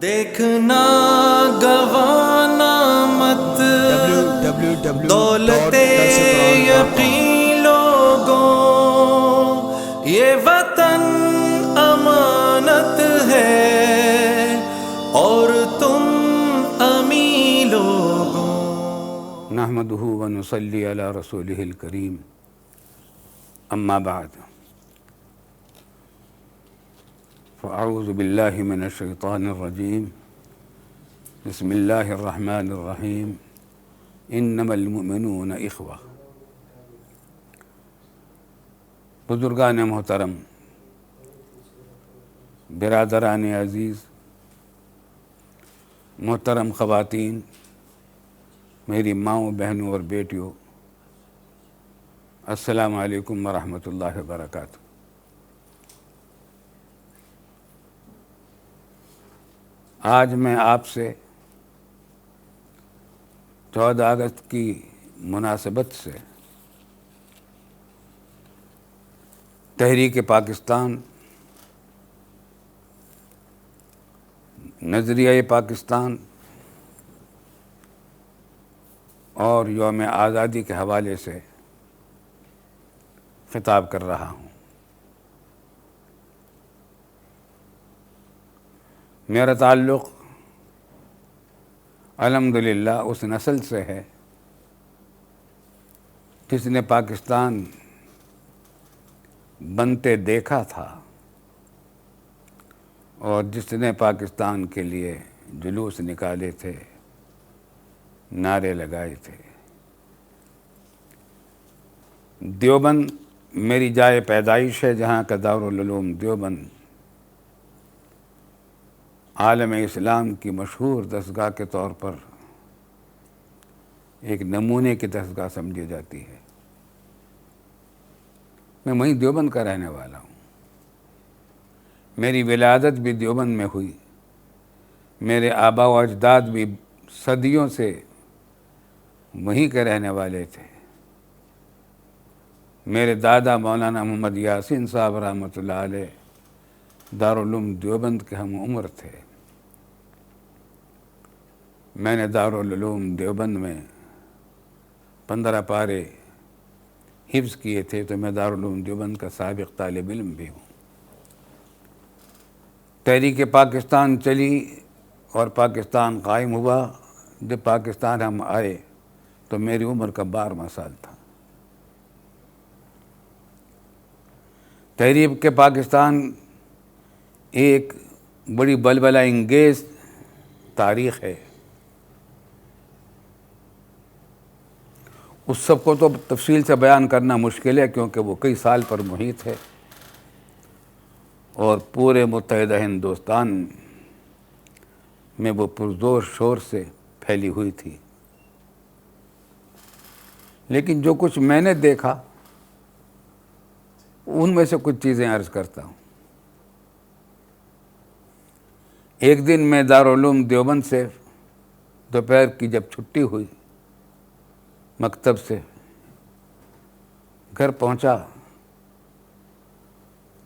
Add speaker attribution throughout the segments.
Speaker 1: دیکھنا گوانا مت دولت یقین لوگوں، یہ وطن امانت ہے اور تم امی لوگوں۔
Speaker 2: نحمدہ ونصلی علی رسولہ الکریم، اما بعد، فاعوذ باللہ من الشیطان الرجیم، بسم اللہ الرحمن الرحیم، انما المؤمنون اخوہ۔ بزرگان محترم، برادران عزیز، محترم خواتین، میری ماؤں، بہنوں اور بیٹیوں، السلام علیکم ورحمۃ اللہ وبرکاتہ۔ آج میں آپ سے 14 اگست کی مناسبت سے تحریک پاکستان، نظریہ پاکستان اور یوم آزادی کے حوالے سے خطاب کر رہا ہوں۔ میرا تعلق الحمدللہ اس نسل سے ہے جس نے پاکستان بنتے دیکھا تھا اور جس نے پاکستان کے لیے جلوس نکالے تھے، نعرے لگائے تھے۔ دیوبند میری جائے پیدائش ہے، جہاں کا دارالعلوم دیوبند عالم اسلام کی مشہور دستگاہ کے طور پر ایک نمونے کی دستگاہ سمجھی جاتی ہے۔ میں وہیں دیوبند کا رہنے والا ہوں۔ میری ولادت بھی دیوبند میں ہوئی۔ میرے آبا و اجداد بھی صدیوں سے وہیں کے رہنے والے تھے۔ میرے دادا مولانا محمد یاسین صاحب رحمۃ اللہ علیہ دارالعلوم دیوبند کے ہم عمر تھے۔ میں نے دارالعلوم دیوبند میں 15 پارے حفظ کیے تھے، تو میں دارالعلوم دیوبند کا سابق طالب علم بھی ہوں۔ تحریک پاکستان چلی اور پاکستان قائم ہوا۔ جب پاکستان ہم آئے تو میری عمر کا 12واں سال تھا۔ تحریک پاکستان ایک بڑی بلبلہ انگیز تاریخ ہے۔ اس سب کو تو تفصیل سے بیان کرنا مشکل ہے، کیونکہ وہ کئی سال پر محیط ہے اور پورے متحدہ ہندوستان میں وہ پرزور شور سے پھیلی ہوئی تھی۔ لیکن جو کچھ میں نے دیکھا، ان میں سے کچھ چیزیں عرض کرتا ہوں۔ ایک دن میں دارالعلوم دیوبند سے دوپہر کی جب چھٹی ہوئی، مکتب سے گھر پہنچا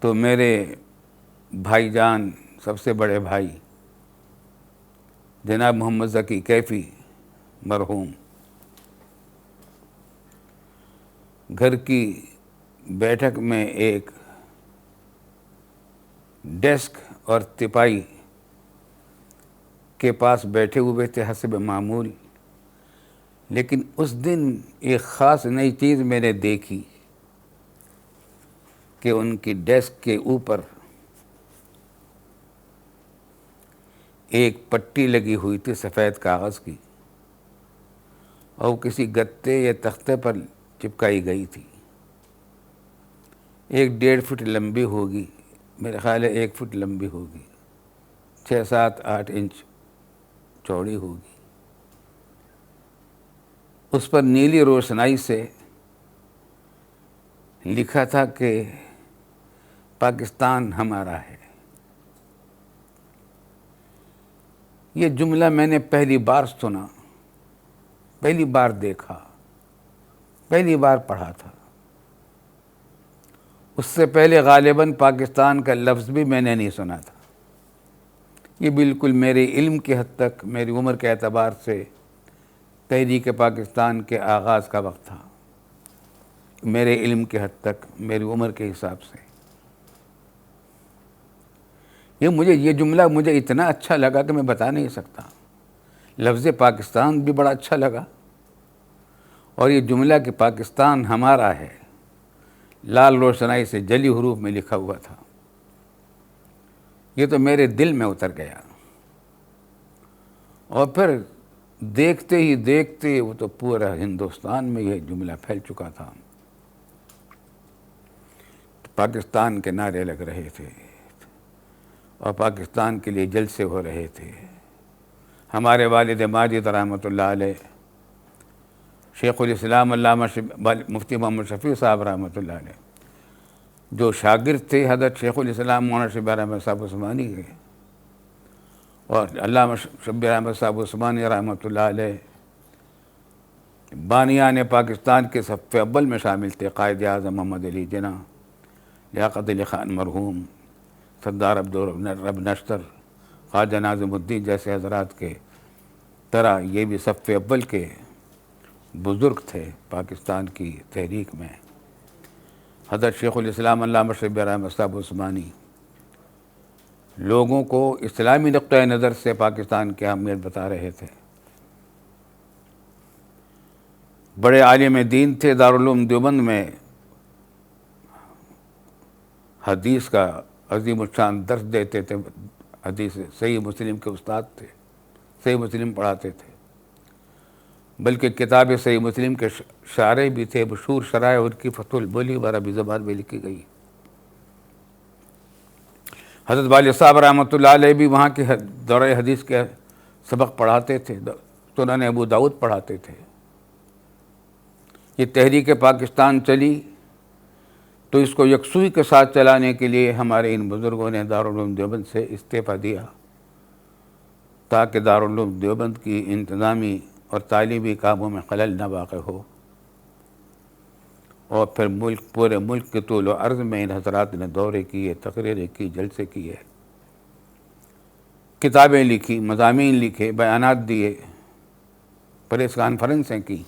Speaker 2: تو میرے بھائی جان، سب سے بڑے بھائی جناب محمد ذکی کیفی مرحوم، گھر کی بیٹھک میں ایک ڈیسک اور تپائی کے پاس بیٹھے ہوئے تھے حسب معمول۔ لیکن اس دن ایک خاص نئی چیز میں نے دیکھی کہ ان کی ڈیسک کے اوپر ایک پٹی لگی ہوئی تھی سفید کاغذ کی، اور وہ کسی گتے یا تختے پر چپکائی گئی تھی۔ 1.5 فٹ لمبی ہوگی، میرے خیال ہے 1 فٹ لمبی ہوگی، 6, 7, 8 انچ چوڑی ہوگی۔ اس پر نیلی روشنائی سے لکھا تھا کہ پاکستان ہمارا ہے۔ یہ جملہ میں نے پہلی بار سنا، پہلی بار دیکھا، پہلی بار پڑھا تھا۔ اس سے پہلے غالباً پاکستان کا لفظ بھی میں نے نہیں سنا تھا۔ یہ بالکل میرے علم کی حد تک، میری عمر کے اعتبار سے تحریک پاکستان کے آغاز کا وقت تھا، میرے علم کے حد تک، میری عمر کے حساب سے۔ یہ جملہ مجھے اتنا اچھا لگا کہ میں بتا نہیں سکتا۔ لفظ پاکستان بھی بڑا اچھا لگا، اور یہ جملہ کہ پاکستان ہمارا ہے، لال روشنائی سے جلی حروف میں لکھا ہوا تھا، یہ تو میرے دل میں اتر گیا۔ اور پھر دیکھتے ہی دیکھتے وہ تو پورا ہندوستان میں یہ جملہ پھیل چکا تھا، پاکستان کے نعرے لگ رہے تھے اور پاکستان کے لیے جلسے ہو رہے تھے۔ ہمارے والد ماجد رحمۃ اللہ علیہ، شیخ الاسلام علامہ مفتی محمد شفیع صاحب رحمۃ اللہ علیہ، جو شاگرد تھے حضرت شیخ الاسلام مولانا شبیر احمد صاحب عثمانی کے، اور علامہ شبیر احمد صاحب عثمانی رحمۃ اللہ علیہ بانیان پاکستان کے صف اول میں شامل تھے۔ قائد اعظم محمد علی جناح، لیاقت علی خان مرحوم، سردار عبدالرب نشتر، خواجہ ناظم الدین جیسے حضرات کے طرح یہ بھی صف اول کے بزرگ تھے پاکستان کی تحریک میں۔ حضرت شیخ الاسلام علامہ شبیر احمد صاحب عثمانی لوگوں کو اسلامی نقطۂ نظر سے پاکستان کی اہمیت بتا رہے تھے۔ بڑے عالم دین تھے، دارالعلوم دیوبند میں حدیث کا عظیم الشان درس دیتے تھے، حدیث صحیح مسلم کے استاد تھے، صحیح مسلم پڑھاتے تھے، بلکہ کتاب صحیح مسلم کے شارح بھی تھے، مشہور شرائح ان کی فتح البولی اور عربی زبان میں لکھی گئی۔ حضرت والد صاحب رحمۃ اللہ علیہ بھی وہاں کے دورہ حدیث کے سبق پڑھاتے تھے، سنن ابو داؤد پڑھاتے تھے۔ یہ تحریک پاکستان چلی تو اس کو یکسوئی کے ساتھ چلانے کے لیے ہمارے ان بزرگوں نے دارالعلوم دیوبند سے استعفیٰ دیا، تاکہ دارالعلوم دیوبند کی انتظامی اور تعلیمی کاموں میں خلل نہ واقع ہو۔ اور پھر پورے ملک کے طول و عرض میں ان حضرات نے دورے کیے، تقریریں کی، جلسے کیے، کتابیں لکھی، مضامین لکھے، بیانات دیے، پریس کانفرنسیں کی،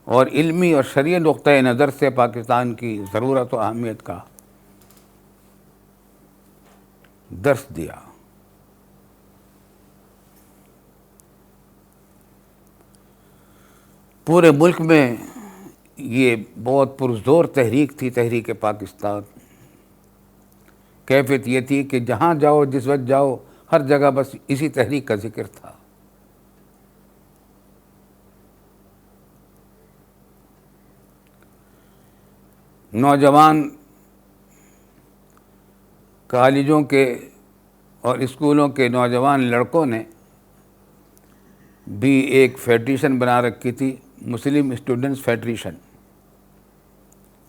Speaker 2: اور علمی اور شرعی نقطۂ نظر سے پاکستان کی ضرورت و اہمیت کا درس دیا۔ پورے ملک میں یہ بہت پرزور تحریک تھی، تحریک پاکستان۔ کیفیت یہ تھی کہ جہاں جاؤ، جس وقت جاؤ، ہر جگہ بس اسی تحریک کا ذکر تھا۔ نوجوان کالجوں کے اور اسکولوں کے نوجوان لڑکوں نے بھی ایک فیڈریشن بنا رکھی تھی، مسلم اسٹوڈنٹس فیڈریشن،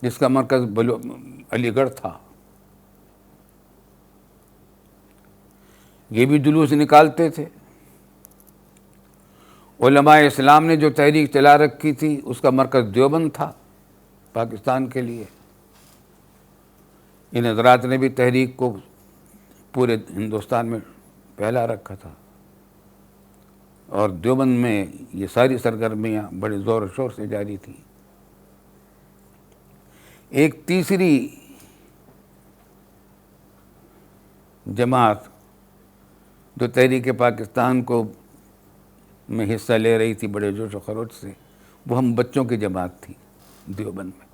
Speaker 2: جس کا مرکز علی گڑھ تھا۔ یہ بھی جلوس نکالتے تھے۔ علماء اسلام نے جو تحریک چلا رکھی تھی اس کا مرکز دیوبند تھا پاکستان کے لیے۔ ان حضرات نے بھی تحریک کو پورے ہندوستان میں پھیلا رکھا تھا، اور دیوبند میں یہ ساری سرگرمیاں بڑے زور و شور سے جاری تھیں۔ ایک تیسری جماعت جو تحریک پاکستان کو میں حصہ لے رہی تھی بڑے جوش و خروش سے، وہ ہم بچوں کی جماعت تھی دیوبند میں۔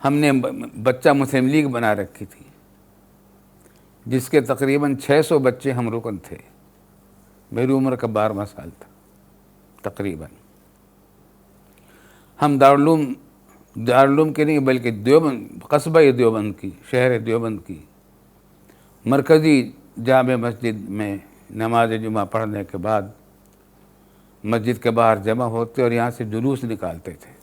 Speaker 2: ہم نے بچہ مسلم لیگ بنا رکھی تھی، جس کے تقریباً 600 بچے ہم رکن تھے۔ میری عمر کا 12واں سال تھا تقریباً۔ ہم دارالعلوم کے نہیں بلکہ دیوبند، قصبہ دیوبند کی، شہر دیوبند کی مرکزی جامع مسجد میں نماز جمعہ پڑھنے کے بعد مسجد کے باہر جمع ہوتے اور یہاں سے جلوس نکالتے تھے۔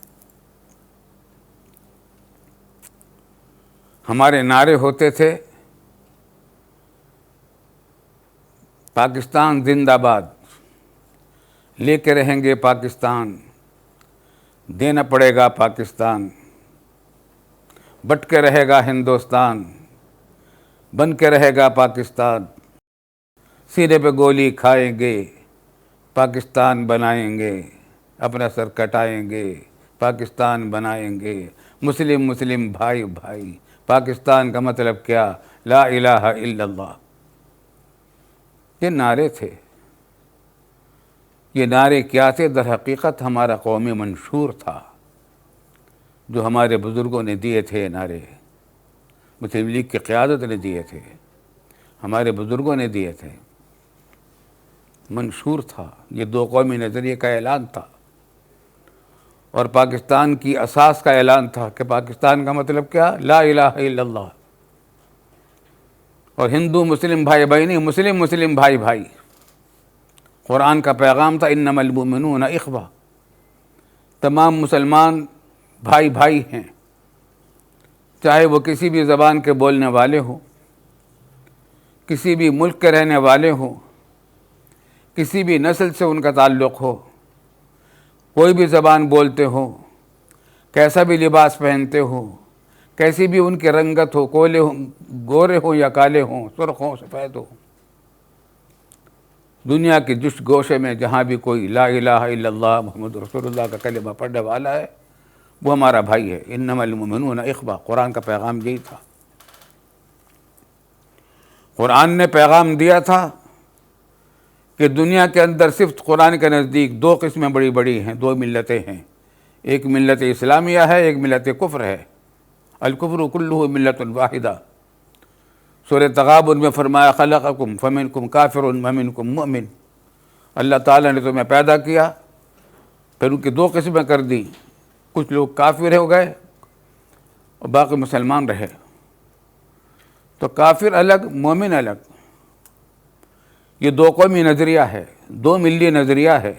Speaker 2: ہمارے نعرے ہوتے تھے پاکستان زندہ باد، لے کے رہیں گے پاکستان، دینا پڑے گا پاکستان، بٹ کے رہے گا ہندوستان، بن کے رہے گا پاکستان، سینے پہ گولی کھائیں گے، پاکستان بنائیں گے، اپنا سر کٹائیں گے، پاکستان بنائیں گے، مسلم مسلم بھائی بھائی، پاکستان کا مطلب کیا؟ لا الہ الا اللہ۔ یہ نعرے تھے، یہ نعرے کیا تھے؟ در حقیقت ہمارا قومی منشور تھا جو ہمارے بزرگوں نے دیے تھے۔ یہ نعرے مسلم لیگ کی قیادت نے دیے تھے، ہمارے بزرگوں نے دیے تھے، منشور تھا، یہ دو قومی نظریے کا اعلان تھا، اور پاکستان کی اساس کا اعلان تھا کہ پاکستان کا مطلب کیا؟ لا الہ الا اللہ۔ اور ہندو مسلم بھائی بھائی نہیں، مسلم مسلم بھائی بھائی۔ قرآن کا پیغام تھا انما المؤمنون اخوہ، تمام مسلمان بھائی بھائی ہیں، چاہے وہ کسی بھی زبان کے بولنے والے ہوں، کسی بھی ملک کے رہنے والے ہوں، کسی بھی نسل سے ان کا تعلق ہو، کوئی بھی زبان بولتے ہوں، کیسا بھی لباس پہنتے ہوں، کیسی بھی ان کی رنگت ہو، کولے ہوں، گورے ہوں یا کالے ہوں، سرخ ہوں سفید ہوں، دنیا کے جس گوشے میں جہاں بھی کوئی لا الہ الا اللہ محمد رسول اللہ کا کلمہ پڑھنے والا ہے وہ ہمارا بھائی ہے۔ انما المؤمنون اخوہ، قرآن کا پیغام یہی تھا۔ قرآن نے پیغام دیا تھا کہ دنیا کے اندر صرف قرآن کے نزدیک دو قسمیں بڑی بڑی ہیں، دو ملتیں ہیں، ایک ملت اسلامیہ ہے، ایک ملت کفر ہے۔ الکفر کلہ ملت واحدہ۔ سورہ تغابن میں فرمایا خلقکم فمنکم کافر ومنکم مؤمن، اللہ تعالیٰ نے تمہیں پیدا کیا، پھر ان کی دو قسمیں کر دی، کچھ لوگ کافر ہو گئے اور باقی مسلمان رہے۔ تو کافر الگ، مومن الگ، یہ دو قومی نظریہ ہے، دو ملی نظریہ ہے،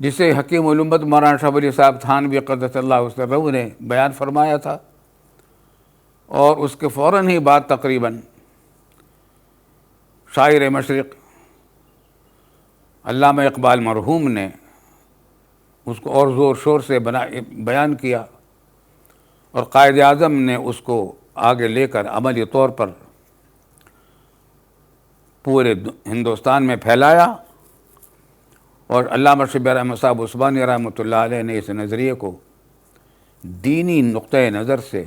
Speaker 2: جسے حکیم الامت مولانا شاہ ولی صاحب تھانوی قدس اللہ سرہ نے بیان فرمایا تھا، اور اس کے فوراً ہی بعد تقریباً شاعر مشرق علامہ اقبال مرحوم نے اس کو اور زور شور سے بیان کیا، اور قائد اعظم نے اس کو آگے لے کر عملی طور پر پورے ہندوستان میں پھیلایا، اور علامہ شبیر احمد صاحب عثمانی رحمۃ اللہ علیہ نے اس نظریے کو دینی نقطۂ نظر سے،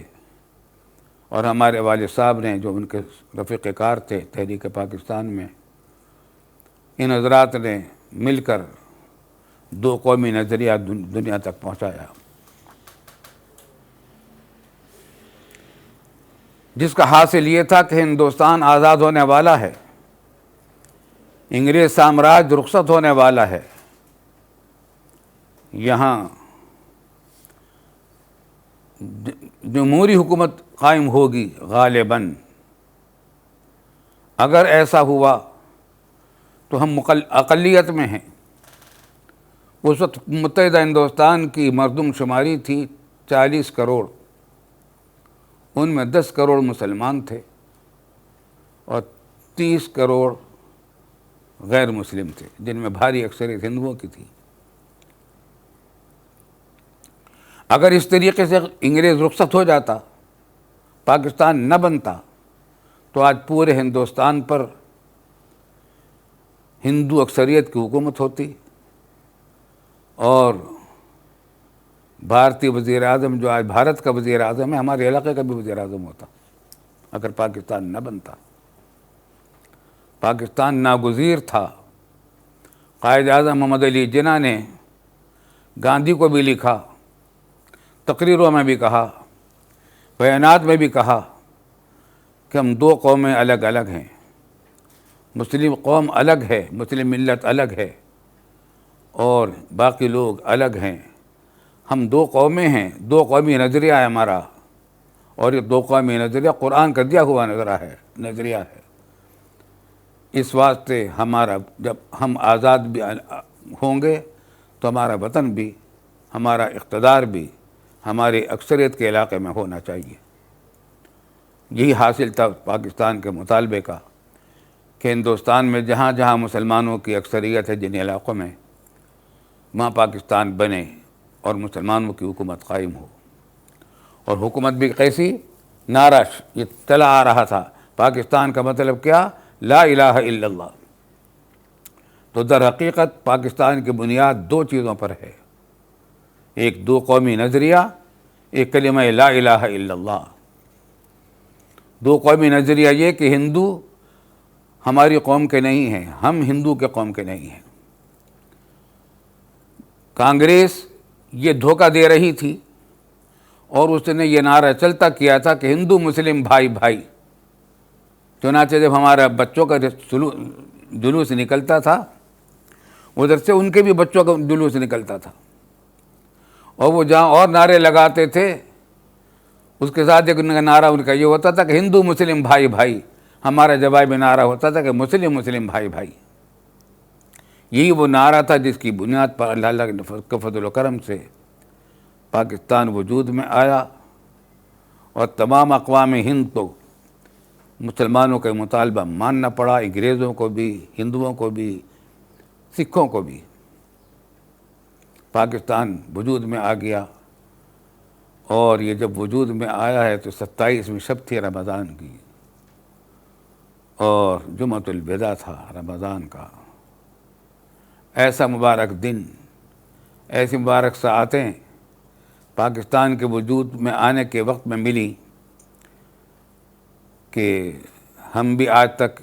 Speaker 2: اور ہمارے والد صاحب نے جو ان کے رفیق کار تھے تحریک پاکستان میں، ان حضرات نے مل کر دو قومی نظریہ دنیا تک پہنچایا، جس کا حاصل یہ تھا کہ ہندوستان آزاد ہونے والا ہے، انگریز سامراج رخصت ہونے والا ہے، یہاں جمہوری حکومت قائم ہوگی غالباً۔ اگر ایسا ہوا تو ہم اقلیت میں ہیں۔ اس وقت متحدہ ہندوستان کی مردم شماری تھی 40 کروڑ، ان میں 10 کروڑ مسلمان تھے اور 30 کروڑ غیر مسلم تھے، جن میں بھاری اکثریت ہندوؤں کی تھی۔ اگر اس طریقے سے انگریز رخصت ہو جاتا، پاکستان نہ بنتا، تو آج پورے ہندوستان پر ہندو اکثریت کی حکومت ہوتی، اور بھارتی وزیر اعظم جو آج بھارت کا وزیر اعظم ہے، ہمارے علاقے کا بھی وزیر اعظم ہوتا اگر پاکستان نہ بنتا۔ پاکستان ناگزیر تھا۔ قائد اعظم محمد علی جناح نے گاندھی کو بھی لکھا، تقریروں میں بھی کہا، بیانات میں بھی کہا کہ ہم دو قومیں الگ الگ ہیں، مسلم قوم الگ ہے، مسلم ملت الگ ہے، اور باقی لوگ الگ ہیں، ہم دو قومیں ہیں، دو قومی نظریہ ہے ہمارا، اور یہ دو قومی نظریہ قرآن کا دیا ہوا نظریہ ہے۔ اس واسطے ہمارا جب ہم آزاد بھی ہوں گے تو ہمارا وطن بھی، ہمارا اقتدار بھی ہماری اکثریت کے علاقے میں ہونا چاہیے۔ یہی حاصل تھا پاکستان کے مطالبے کا کہ ہندوستان میں جہاں جہاں مسلمانوں کی اکثریت ہے جن علاقوں میں، وہاں پاکستان بنے اور مسلمانوں کی حکومت قائم ہو۔ اور حکومت بھی کیسی نعرہ یہ چلا آ رہا تھا، پاکستان کا مطلب کیا؟ لا الہ الا اللہ۔ تو در حقیقت پاکستان کی بنیاد دو چیزوں پر ہے، ایک دو قومی نظریہ، ایک کلمہ لا الہ الا اللہ۔ دو قومی نظریہ یہ کہ ہندو ہماری قوم کے نہیں ہیں، ہم ہندو کے قوم کے نہیں ہیں۔ کانگریس یہ دھوکہ دے رہی تھی اور اس نے یہ نعرہ چلتا کیا تھا کہ ہندو مسلم بھائی بھائی۔ چنانچہ جب ہمارا بچوں کا جلوس نکلتا تھا، ادھر سے ان کے بھی بچوں کا جلوس نکلتا تھا، اور وہ جہاں اور نعرے لگاتے تھے اس کے ساتھ ایک نعرہ ان کا یہ ہوتا تھا کہ ہندو مسلم بھائی بھائی۔ ہمارا جوابی نعرہ ہوتا تھا کہ مسلم مسلم بھائی بھائی۔ یہی وہ نعرہ تھا جس کی بنیاد پر اللہ کے فضل و کرم سے پاکستان وجود میں آیا، اور تمام اقوام ہند تو مسلمانوں کا مطالبہ ماننا پڑا، انگریزوں کو بھی، ہندوؤں کو بھی، سکھوں کو بھی۔ پاکستان وجود میں آ گیا، اور یہ جب وجود میں آیا ہے تو 27ویں شب تھی رمضان کی، اور جمعۃ الوداع تھا رمضان کا۔ ایسا مبارک دن، ایسی مبارک ساعتیں پاکستان کے وجود میں آنے کے وقت میں ملی کہ ہم بھی آج تک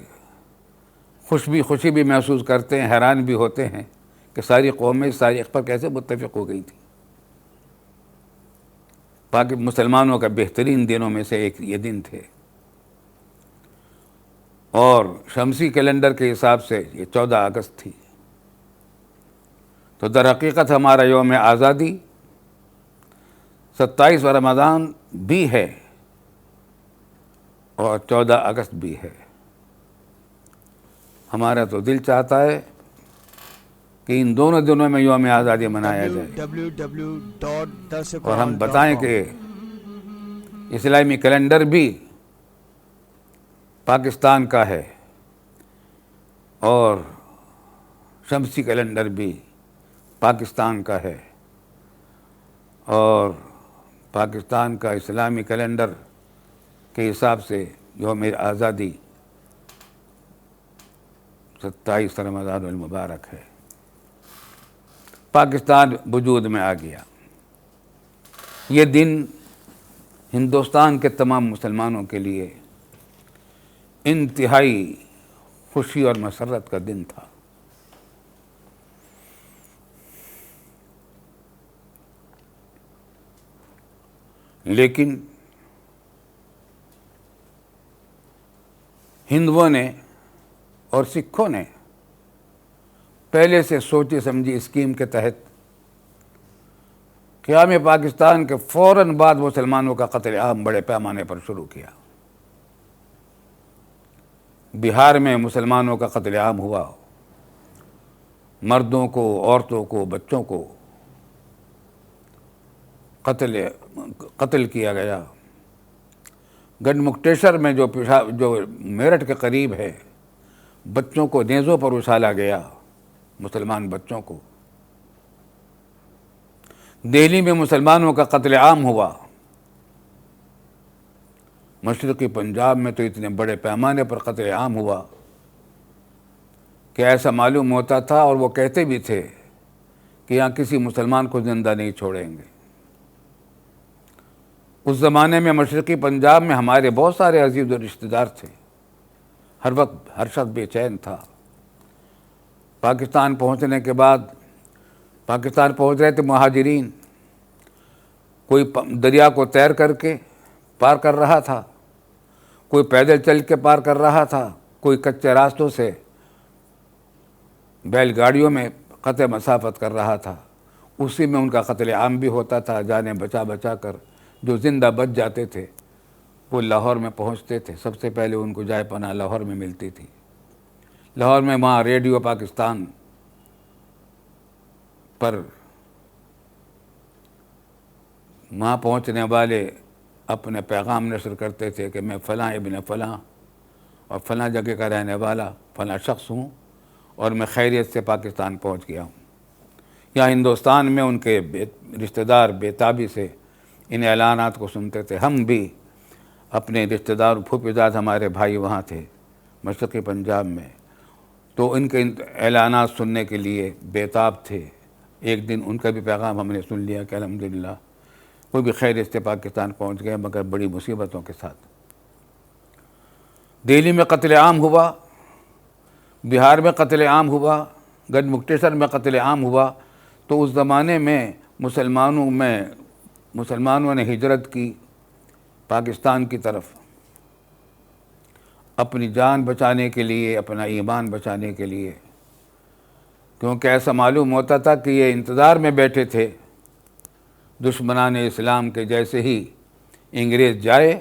Speaker 2: خوشی بھی محسوس کرتے ہیں، حیران بھی ہوتے ہیں کہ ساری قومیں اس تاریخ پر کیسے متفق ہو گئی تھیں۔ مسلمانوں کا بہترین دنوں میں سے ایک یہ دن تھے، اور شمسی کیلنڈر کے حساب سے یہ 14 اگست تھی۔ تو در حقیقت ہمارا یوم آزادی 27 رمضان بھی ہے اور 14 اگست بھی ہے۔ ہمارا تو دل چاہتا ہے کہ ان دونوں دنوں میں یوم آزادی منایا جائے، اور ہم بتائیں کہ اسلامی کیلنڈر بھی پاکستان کا ہے، اور شمسی کیلنڈر بھی پاکستان کا ہے، اور پاکستان کا اسلامی کیلنڈر کے حساب سے یوم آزادی 27 رمضان المبارک ہے۔ پاکستان وجود میں آ گیا۔ یہ دن ہندوستان کے تمام مسلمانوں کے لیے انتہائی خوشی اور مسرت کا دن تھا۔ لیکن ہندوؤں نے اور سکھوں نے پہلے سے سوچی سمجھی اسکیم کے تحت قیام پاکستان کے فوراً بعد مسلمانوں کا قتل عام بڑے پیمانے پر شروع کیا۔ بہار میں مسلمانوں کا قتل عام ہوا، مردوں کو، عورتوں کو، بچوں کو قتل کیا گیا۔ گڑھ مکتیشر میں جو میرٹھ کے قریب ہے، بچوں کو نیزوں پر اچھالا گیا، مسلمان بچوں کو۔ دہلی میں مسلمانوں کا قتل عام ہوا۔ مشرقی پنجاب میں تو اتنے بڑے پیمانے پر قتل عام ہوا کہ ایسا معلوم ہوتا تھا، اور وہ کہتے بھی تھے کہ یہاں کسی مسلمان کو زندہ نہیں چھوڑیں گے۔ اس زمانے میں مشرقی پنجاب میں ہمارے بہت سارے عزیز و رشتہ دار تھے، ہر وقت ہر شخص بے چین تھا۔ پاکستان پہنچنے کے بعد پاکستان پہنچ رہے تھے مہاجرین، کوئی دریا کو تیر کر کے پار کر رہا تھا، کوئی پیدل چل کے پار کر رہا تھا، کوئی کچے راستوں سے بیل گاڑیوں میں قطع مسافت کر رہا تھا۔ اسی میں ان کا قتل عام بھی ہوتا تھا۔ جانیں بچا کر جو زندہ بچ جاتے تھے وہ لاہور میں پہنچتے تھے، سب سے پہلے ان کو جائے پناہ لاہور میں ملتی تھی۔ لاہور میں وہاں ریڈیو پاکستان پر وہاں پہنچنے والے اپنے پیغام نشر کرتے تھے کہ میں فلاں ابن فلاں اور فلاں جگہ کا رہنے والا فلاں شخص ہوں، اور میں خیریت سے پاکستان پہنچ گیا ہوں۔ یہاں ہندوستان میں ان کے رشتہ دار بے تابی سے ان اعلانات کو سنتے تھے. ہم بھی اپنے رشتہ دار پھوپھی داد ہمارے بھائی وہاں تھے مشرقی پنجاب میں، تو ان کے اعلانات سننے کے لیے بیتاب تھے. ایک دن ان کا بھی پیغام ہم نے سن لیا کہ الحمدللہ وہ بھی خیر سے پاکستان پہنچ گئے، مگر بڑی مصیبتوں کے ساتھ. دہلی میں قتل عام ہوا، بہار میں قتل عام ہوا، گنج مکتیسر میں قتل عام ہوا. تو اس زمانے میں مسلمانوں نے ہجرت کی پاکستان کی طرف، اپنی جان بچانے کے لیے، اپنا ایمان بچانے کے لیے، کیونکہ ایسا معلوم ہوتا تھا کہ یہ انتظار میں بیٹھے تھے دشمنان اسلام کے، جیسے ہی انگریز جائے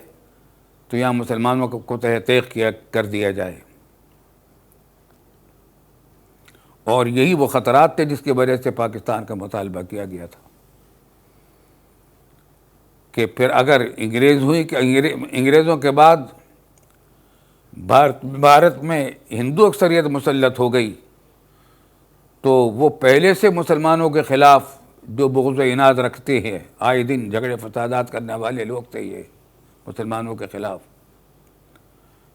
Speaker 2: تو یہاں مسلمانوں کو تحقیق کر دیا جائے. اور یہی وہ خطرات تھے جس کی وجہ سے پاکستان کا مطالبہ کیا گیا تھا کہ پھر اگر انگریزوں کے بعد بھارت میں ہندو اکثریت مسلط ہو گئی تو وہ پہلے سے مسلمانوں کے خلاف جو بغض و عناد رکھتے ہیں، آئے دن جھگڑے فسادات کرنے والے لوگ تھے یہ مسلمانوں کے خلاف،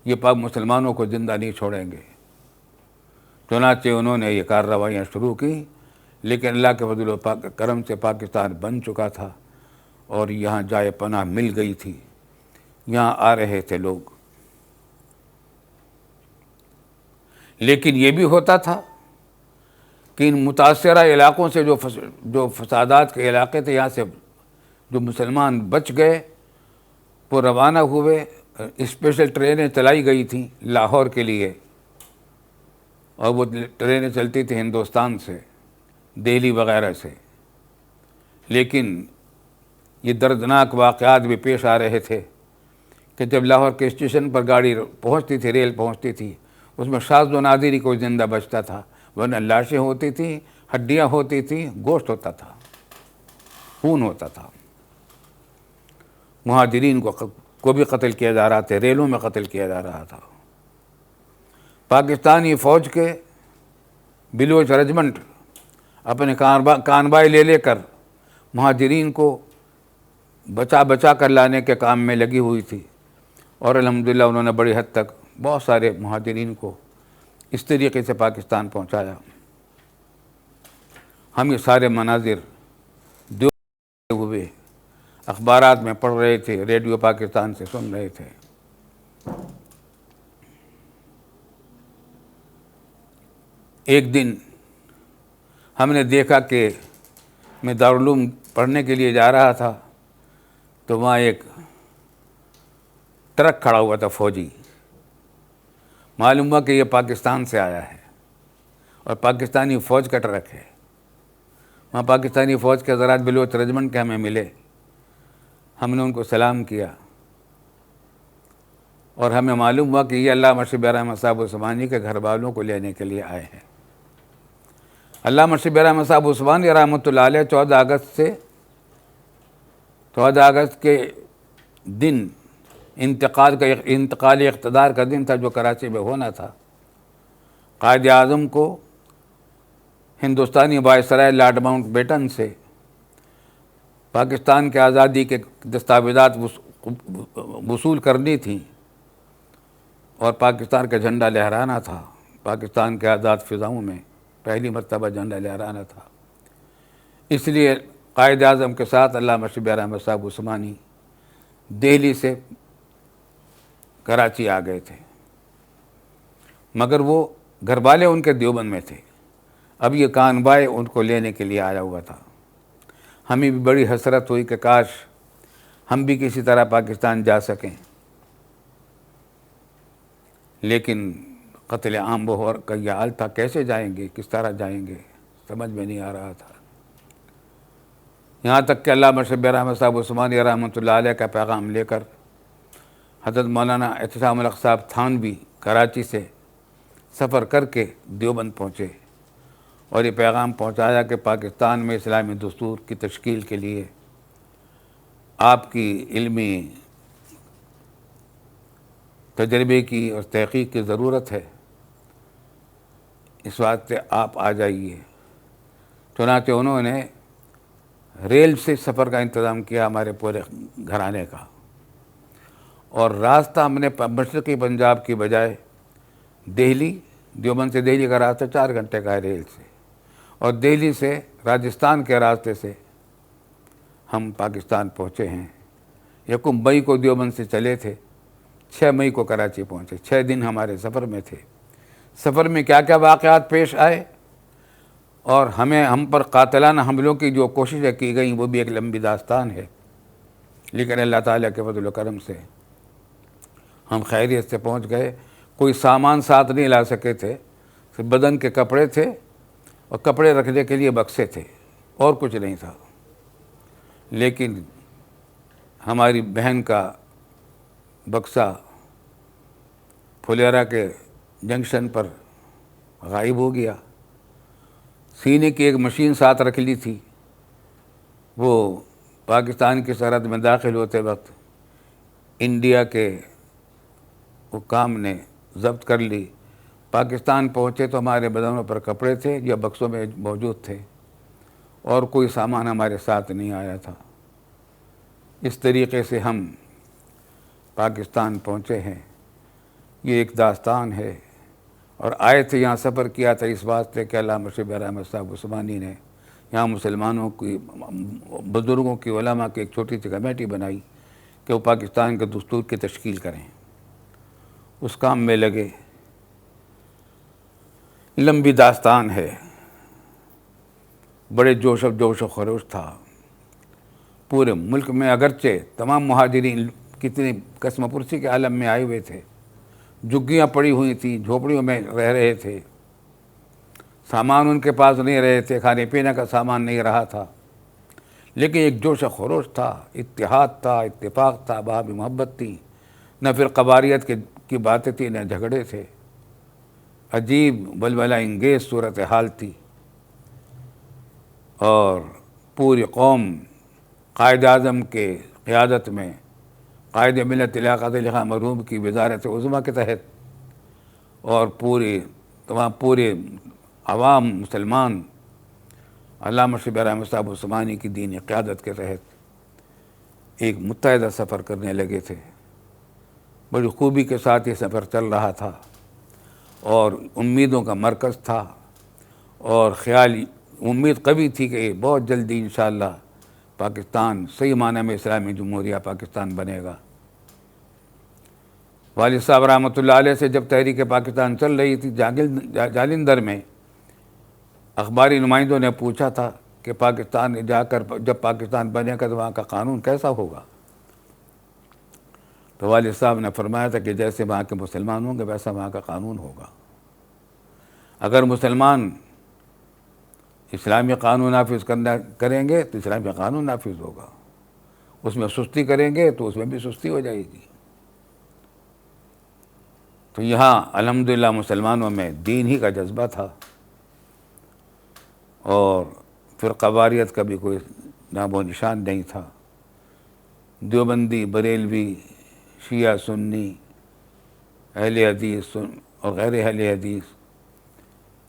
Speaker 2: یہ پاک مسلمانوں کو زندہ نہیں چھوڑیں گے. چنانچہ انہوں نے یہ کارروائیاں شروع کی، لیکن اللہ کے فضل و کرم سے پاکستان بن چکا تھا اور یہاں جائے پناہ مل گئی تھی. یہاں آ رہے تھے لوگ، لیکن یہ بھی ہوتا تھا کہ ان متاثرہ علاقوں سے جو فسادات کے علاقے تھے، یہاں سے جو مسلمان بچ گئے وہ روانہ ہوئے. اسپیشل ٹرینیں چلائی گئی تھیں لاہور کے لیے، اور وہ ٹرینیں چلتی تھیں ہندوستان سے، دہلی وغیرہ سے. لیکن یہ دردناک واقعات بھی پیش آ رہے تھے کہ جب لاہور کے اسٹیشن پر گاڑی پہنچتی تھی، ریل پہنچتی تھی، اس میں شاذ و نادر ہی کوئی زندہ بچتا تھا، ورنہ لاشیں ہوتی تھیں، ہڈیاں ہوتی تھیں، گوشت ہوتا تھا، خون ہوتا تھا. مہاجرین کو بھی قتل کیا جا رہا تھا، ریلوں میں قتل کیا جا رہا تھا. پاکستانی فوج کے بلوچ رجمنٹ اپنے کانوائے لے کر مہاجرین کو بچا کر لانے کے کام میں لگی ہوئی تھی، اور الحمدللہ انہوں نے بڑی حد تک بہت سارے مہاجرین کو اس طریقے سے پاکستان پہنچایا. ہم یہ سارے مناظر دیکھتے ہوئے اخبارات میں پڑھ رہے تھے، ریڈیو پاکستان سے سن رہے تھے. ایک دن ہم نے دیکھا کہ میں دارالعلوم پڑھنے کے لیے جا رہا تھا تو وہاں ایک ٹرک کھڑا ہوا تھا فوجی. معلوم ہوا کہ یہ پاکستان سے آیا ہے اور پاکستانی فوج کا ٹرک ہے. وہاں پاکستانی فوج کے حضرات بلوچ رجمنٹ کے ہمیں ملے. ہم نے ان کو سلام کیا اور ہمیں معلوم ہوا کہ یہ علامہ شبیر احمد صاحب عثمانی کے گھر والوں کو لینے کے لیے آئے ہیں. علامہ شبیر احمد صاحب عثمانی رحمۃ اللہ علیہ 14 اگست کے دن انتقالی اقتدار کا دن تھا جو کراچی میں ہونا تھا. قائد اعظم کو ہندوستانی وائسرائے لارڈ ماؤنٹ بیٹن سے پاکستان کے آزادی کے دستاویزات وصول کرنی تھیں اور پاکستان کا جھنڈا لہرانا تھا. پاکستان کے آزاد فضاؤں میں پہلی مرتبہ جھنڈا لہرانا تھا. اس لیے قائد اعظم کے ساتھ علامہ شبیر احمد صاحب عثمانی دہلی سے کراچی آ گئے تھے، مگر وہ گھر والے ان کے دیوبند میں تھے. اب یہ کانوائے ان کو لینے کے لیے آیا ہوا تھا. ہمیں بھی بڑی حسرت ہوئی کہ کاش ہم بھی کسی طرح پاکستان جا سکیں، لیکن قتل عام بہور کا یہ حال تھا، کیسے جائیں گے، کس طرح جائیں گے، سمجھ میں نہیں آ رہا تھا. یہاں تک کہ علامہ شبیر احمد صاحب عثمانی رحمۃ اللہ علیہ کا پیغام لے کر حضرت مولانا اعتصام الحق صاحب تھانوی کراچی سے سفر کر کے دیوبند پہنچے اور یہ پیغام پہنچایا کہ پاکستان میں اسلامی دستور کی تشکیل کے لیے آپ کی علمی تجربے کی اور تحقیق کی ضرورت ہے، اس واسطے آپ آ جائیے. چنانچہ انہوں نے ریل سے سفر کا انتظام کیا ہمارے پورے گھرانے کا، اور راستہ ہم نے مشرقی پنجاب کی بجائے دہلی، دیوبند سے دہلی کا راستہ 4 گھنٹے کا ہے ریل سے، اور دہلی سے راجستھان کے راستے سے ہم پاکستان پہنچے ہیں۔ 1 مئی کو دیوبند سے چلے تھے، 6 مئی کو کراچی پہنچے، 6 دن ہمارے سفر میں تھے۔ سفر میں کیا کیا واقعات پیش آئے اور ہم پر قاتلانہ حملوں کی جو کوششیں کی گئیں وہ بھی ایک لمبی داستان ہے، لیکن اللہ تعالیٰ کے فضل و کرم سے ہم خیریت سے پہنچ گئے۔ کوئی سامان ساتھ نہیں لا سکے تھے، صرف بدن کے کپڑے تھے اور کپڑے رکھنے کے لیے بکسے تھے، اور کچھ نہیں تھا۔ لیکن ہماری بہن کا بکسہ پھلیرا کے جنکشن پر غائب ہو گیا۔ سینے کی ایک مشین ساتھ رکھ لی تھی، وہ پاکستان کی سرحد میں داخل ہوتے وقت انڈیا کے حکام نے ضبط کر لی۔ پاکستان پہنچے تو ہمارے بدنوں پر کپڑے تھے یا بکسوں میں موجود تھے، اور کوئی سامان ہمارے ساتھ نہیں آیا تھا۔ اس طریقے سے ہم پاکستان پہنچے ہیں۔ یہ ایک داستان ہے، اور آئے تھے یہاں سفر کیا تھا اس واسطے کہ علامہ شبیر احمد صاحب عثمانی نے یہاں مسلمانوں کی، بزرگوں کی، علماء کی ایک چھوٹی سی کمیٹی بنائی کہ وہ پاکستان کے دستور کی تشکیل کریں۔ اس کام میں لگے، لمبی داستان ہے، بڑے جوش و خروش تھا پورے ملک میں۔ اگرچہ تمام مہاجرین کتنی قسم پرسی کے عالم میں آئے ہوئے تھے، جھگیاں پڑی ہوئی تھیں، جھوپڑیوں میں رہ رہے تھے، سامان ان کے پاس نہیں رہے تھے، کھانے پینے کا سامان نہیں رہا تھا، لیکن ایک جوش و خروش تھا، اتحاد تھا، اتفاق تھا، باہمی محبت تھی، نہ پھر قبالیت کی باتیں تھیں، نہ جھگڑے تھے۔ عجیب ولولہ انگیز صورتحال تھی، اور پوری قوم قائد اعظم کے قیادت میں، قائد ملت لیاقت علی خان مرحوم کی وزارت عظمیٰ کے تحت، اور پورے عوام مسلمان علامہ شبیر احمد صاحب عثمانی کی دینی قیادت کے تحت ایک متحدہ سفر کرنے لگے تھے۔ بڑی خوبی کے ساتھ یہ سفر چل رہا تھا، اور امیدوں کا مرکز تھا، اور امید قوی تھی کہ بہت جلدی انشاءاللہ پاکستان صحیح معنی میں اسلامی جمہوریہ پاکستان بنے گا۔ والد صاحب رحمۃ اللہ علیہ سے جب تحریک پاکستان چل رہی تھی، جالندھر میں اخباری نمائندوں نے پوچھا تھا کہ پاکستان جا کر جب پاکستان بنے گا تو وہاں کا قانون کیسا ہوگا؟ تو والد صاحب نے فرمایا تھا کہ جیسے وہاں کے مسلمان ہوں گے ویسا وہاں کا قانون ہوگا۔ اگر مسلمان اسلامی قانون نافذ کریں گے تو اسلامی قانون نافذ ہوگا، اس میں سستی کریں گے تو اس میں بھی سستی ہو جائے گی۔ تو یہاں الحمدللہ مسلمانوں میں دین ہی کا جذبہ تھا، اور فرقہ واریت کا بھی کوئی نام و نشان نہیں تھا۔ دیوبندی، بریلوی، شیعہ، سنی، اہل حدیث اور غیر اہل حدیث،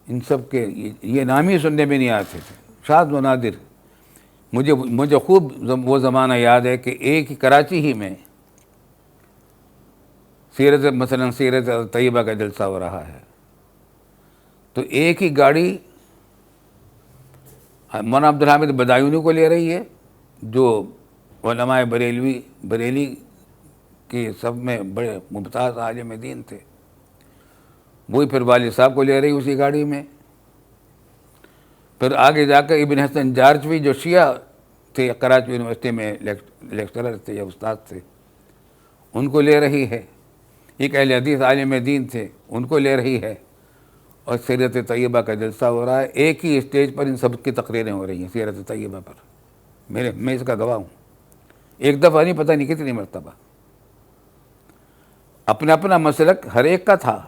Speaker 2: ان سب کے یہ نام ہی سننے میں نہیں آتے تھے، شاذ و نادر۔ مجھے خوب وہ زمانہ یاد ہے کہ ایک ہی کراچی ہی میں سیرت طیبہ کا جلسہ ہو رہا ہے، تو ایک ہی گاڑی مولانا عبدالحامد بدایونی کو لے رہی ہے، جو علماء بریلی کے سب میں بڑے ممتاز عالم دین تھے، وہی پھر والد صاحب کو لے رہی اسی گاڑی میں۔ پھر آگے جا کر ابن حسن جارجوی جو شیعہ تھے، کراچی یونیورسٹی میں لیکچرر تھے یا استاد تھے، ان کو لے رہی ہے۔ ایک اہل حدیث عالم دین تھے، ان کو لے رہی ہے، اور سیرت طیبہ کا جلسہ ہو رہا ہے۔ ایک ہی اسٹیج پر ان سب کی تقریریں ہو رہی ہیں سیرت طیبہ پر، میں اس کا گواہ ہوں، ایک دفعہ نہیں، پتہ نہیں کتنی مرتبہ۔ اپنا اپنا مسلک ہر ایک کا تھا۔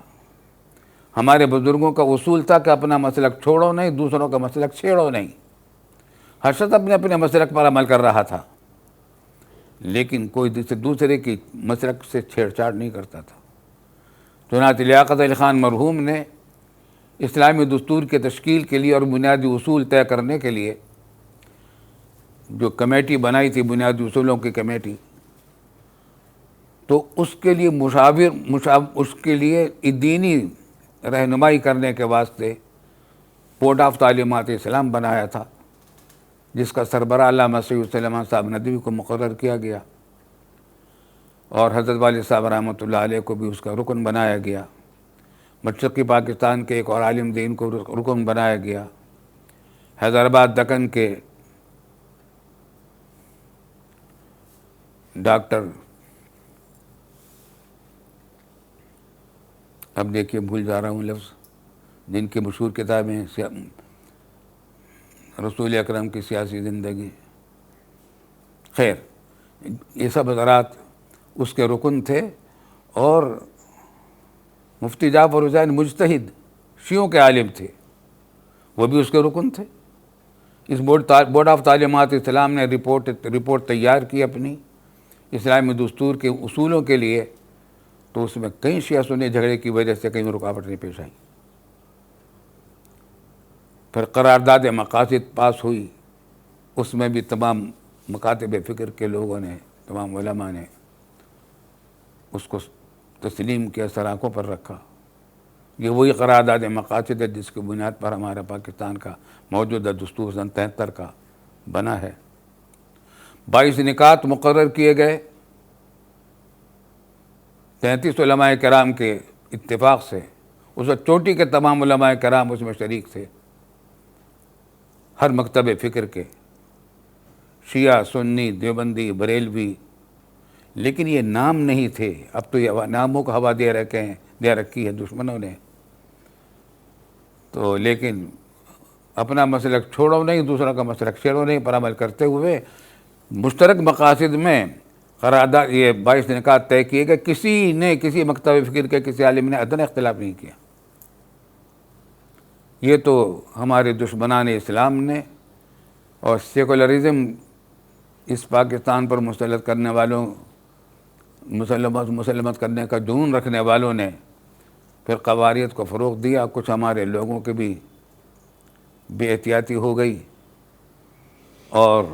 Speaker 2: ہمارے بزرگوں کا اصول تھا کہ اپنا مسلک چھوڑو نہیں، دوسروں کا مسلک چھیڑو نہیں۔ ہر شخص اپنے اپنے مسلک پر عمل کر رہا تھا، لیکن کوئی دوسرے کی مسلک سے چھیڑ چھاڑ نہیں کرتا تھا۔ چنانچہ لیاقت علی خان مرحوم نے اسلامی دستور کی تشکیل کے لیے اور بنیادی اصول طے کرنے کے لیے جو کمیٹی بنائی تھی بنیادی اصولوں کی کمیٹی، تو اس کے لیے اس کے لیے دینی رہنمائی کرنے کے واسطے بورڈ آف تعلیمات اسلام بنایا تھا، جس کا سربراہ علامہ سید سلیمان صاحب ندوی کو مقرر کیا گیا، اور حضرت والد صاحب رحمۃ اللہ علیہ کو بھی اس کا رکن بنایا گیا۔ مشرقی پاکستان کے ایک اور عالم دین کو رکن بنایا گیا۔ حیدرآباد دکن کے ڈاکٹر، اب دیکھیے بھول جا رہا ہوں لفظ، جن کی مشہور کتابیں رسول اکرم کی سیاسی زندگی، خیر، یہ سب حضرات اس کے رکن تھے، اور مفتی جعفر حسین مجتہد شیعوں کے عالم تھے، وہ بھی اس کے رکن تھے۔ اس بورڈ آف تعلیمات اسلام نے رپورٹ تیار کی اپنی اسلامی دستور کے اصولوں کے لیے، تو اس میں کئی شیعہ سنی جھگڑے کی وجہ سے کئی رکاوٹیں پیش آئیں۔ پھر قرارداد مقاصد پاس ہوئی، اس میں بھی تمام مکاتب فکر کے لوگوں نے، تمام علماء نے اس کو تسلیم کیا، سراخوں پر رکھا۔ یہ وہی قرارداد مقاصد ہے جس کی بنیاد پر ہمارا پاکستان کا موجودہ دستور سن 73 کا بنا ہے۔ 22 نکات مقرر کیے گئے 33 علماء کرام کے اتفاق سے، اس وقت چوٹی کے تمام علماء کرام اس میں شریک تھے، ہر مکتب فکر کے، شیعہ، سنی، دیوبندی، بریلوی، لیکن یہ نام نہیں تھے۔ اب تو یہ ناموں کو ہوا دے رکھی ہے دشمنوں نے، تو لیکن اپنا مسلک چھوڑو نہیں، دوسروں کا مسلک چھیڑو نہیں پر عمل کرتے ہوئے مشترک مقاصد میں قرارداد، یہ 22 نکات طے کیے گئے۔ کسی مکتب فکر کے کسی عالم نے ادنیٰ اختلاف نہیں کیا۔ یہ تو ہمارے دشمنان اسلام نے اور سیکولرزم اس پاکستان پر مسلط کرنے والوں، مسلمت کرنے کا جنون رکھنے والوں نے پھر قواریت کو فروغ دیا۔ کچھ ہمارے لوگوں کے بھی بے احتیاطی ہو گئی، اور